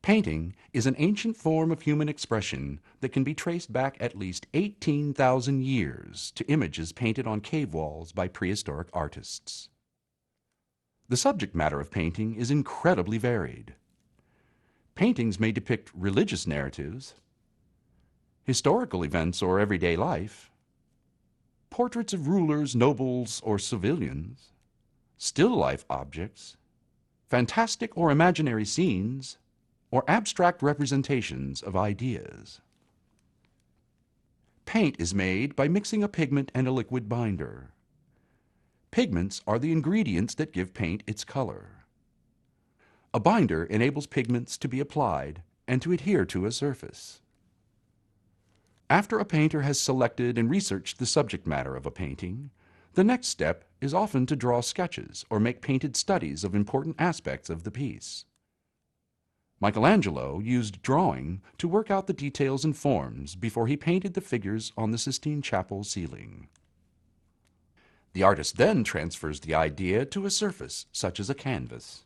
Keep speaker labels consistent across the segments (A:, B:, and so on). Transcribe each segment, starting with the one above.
A: Painting is an ancient form of human expression that can be traced back at least 18,000 years to images painted on cave walls by prehistoric artists. The subject matter of painting is incredibly varied. Paintings may depict religious narratives, historical events or everyday life, portraits of rulers, nobles, or civilians, still life objects, fantastic or imaginary scenes, or abstract representations of ideas. Paint is made by mixing a pigment and a liquid binder. Pigments are the ingredients that give paint its color. A binder enables pigments to be applied and to adhere to a surface. After a painter has selected and researched the subject matter of a painting, the next step is often to draw sketches or make painted studies of important aspects of the piece. Michelangelo used drawing to work out the details and forms before he painted the figures on the Sistine Chapel ceiling. The artist then transfers the idea to a surface, such as a canvas.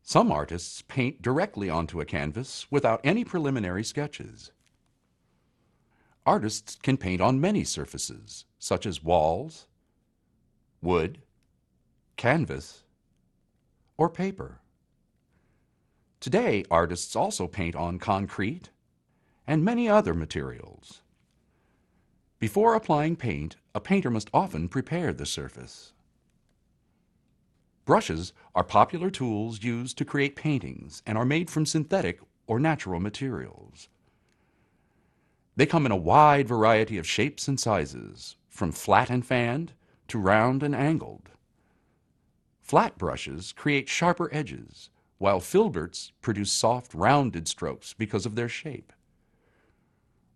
A: Some artists paint directly onto a canvas without any preliminary sketches. Artists can paint on many surfaces, such as walls, wood, canvas, or paper. Today, artists also paint on concrete and many other materials. Before applying paint, a painter must often prepare the surface. Brushes are popular tools used to create paintings and are made from synthetic or natural materials. They come in a wide variety of shapes and sizes, from flat and fanned to round and angled. Flat brushes create sharper edges, while filberts produce soft, rounded strokes because of their shape.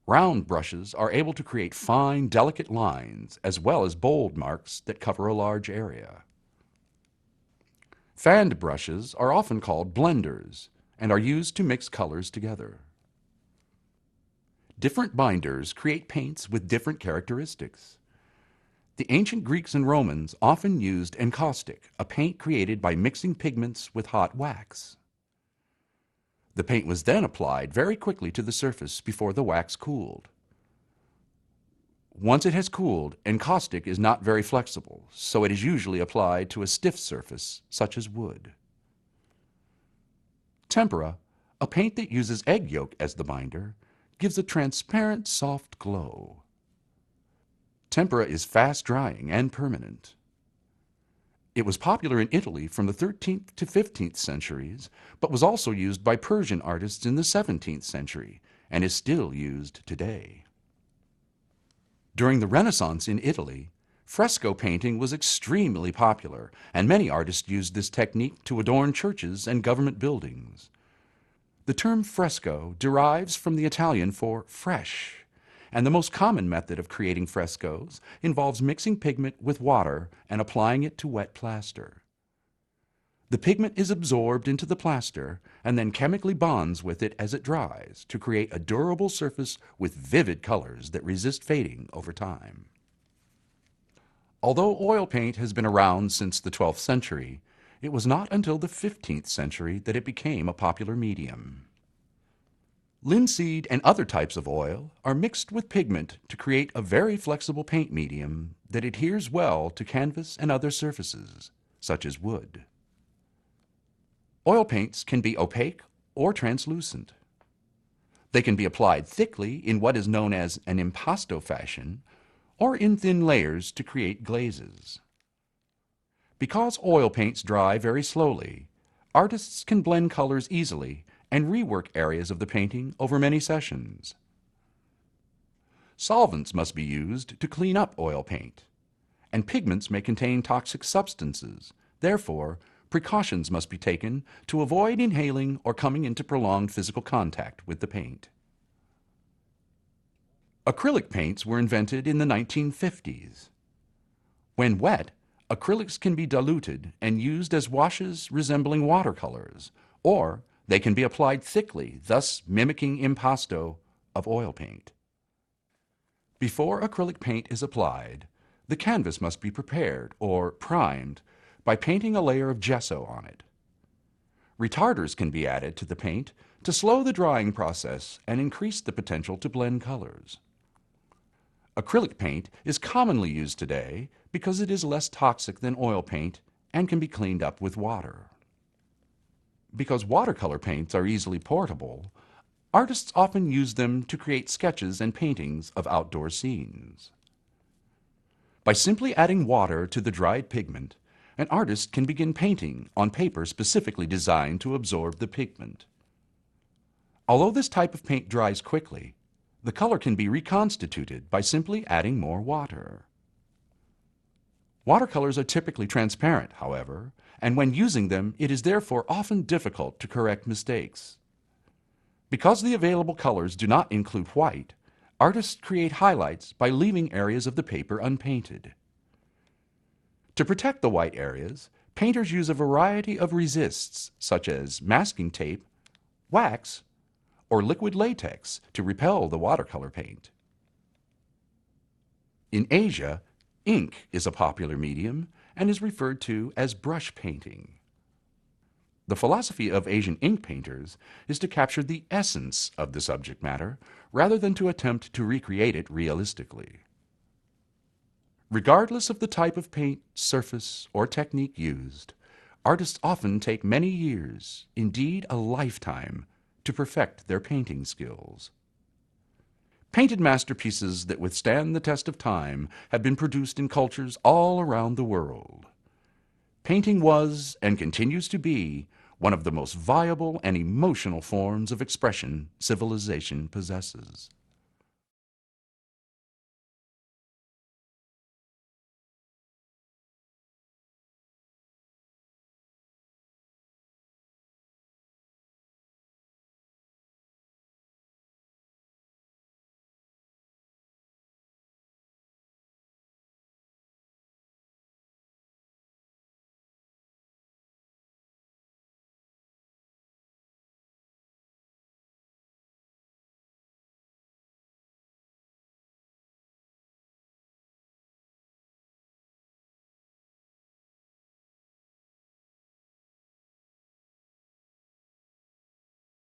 A: Round brushes are able to create fine, delicate lines, as well as bold marks that cover a large area. Fanned brushes are often called blenders and are used to mix colors together. Different binders create paints with different characteristics. The ancient Greeks and Romans often used encaustic, a paint created by mixing pigments with hot wax. The paint was then applied very quickly to the surface before the wax cooled. Once it has cooled, encaustic is not very flexible, so it is usually applied to a stiff surface, such as wood. Tempera, a paint that uses egg yolk as the binder, gives a transparent, soft glow. Tempera is fast-drying and permanent. It was popular in Italy from the 13th to 15th centuries, but was also used by Persian artists in the 17th century, and is still used today. During the Renaissance in Italy, fresco painting was extremely popular, and many artists used this technique to adorn churches and government buildings. The term fresco derives from the Italian for fresh, and the most common method of creating frescoes involves mixing pigment with water and applying it to wet plaster. The pigment is absorbed into the plaster and then chemically bonds with it as it dries to create a durable surface with vivid colors that resist fading over time. Although oil paint has been around since the 12th century, it was not until the 15th century that it became a popular medium. Linseed and other types of oil are mixed with pigment to create a very flexible paint medium that adheres well to canvas and other surfaces, such as wood. Oil paints can be opaque or translucent. They can be applied thickly in what is known as an impasto fashion, or in thin layers to create glazes. Because oil paints dry very slowly, artists can blend colors easily and rework areas of the painting over many sessions. Solvents must be used to clean up oil paint, and pigments may contain toxic substances. Therefore, precautions must be taken to avoid inhaling or coming into prolonged physical contact with the paint. Acrylic paints were invented in the 1950s. When wet, acrylics can be diluted and used as washes resembling watercolors, or they can be applied thickly, thus mimicking impasto of oil paint. Before acrylic paint is applied, the canvas must be prepared or primed by painting a layer of gesso on it. Retarders can be added to the paint to slow the drying process and increase the potential to blend colors. Acrylic paint is commonly used today because it is less toxic than oil paint and can be cleaned up with water. Because watercolor paints are easily portable, artists often use them to create sketches and paintings of outdoor scenes. By simply adding water to the dried pigment, an artist can begin painting on paper specifically designed to absorb the pigment. Although this type of paint dries quickly, the color can be reconstituted by simply adding more water. Watercolors are typically transparent, however, and when using them, it is therefore often difficult to correct mistakes. Because the available colors do not include white, artists create highlights by leaving areas of the paper unpainted. To protect the white areas, painters use a variety of resists, such as masking tape, wax, or liquid latex to repel the watercolor paint. In Asia, ink is a popular medium and is referred to as brush painting. The philosophy of Asian ink painters is to capture the essence of the subject matter rather than to attempt to recreate it realistically. Regardless of the type of paint, surface, or technique used, artists often take many years, indeed a lifetime, to perfect their painting skills. Painted masterpieces that withstand the test of time have been produced in cultures all around the world. Painting was, and continues to be, one of the most viable and emotional forms of expression civilization possesses.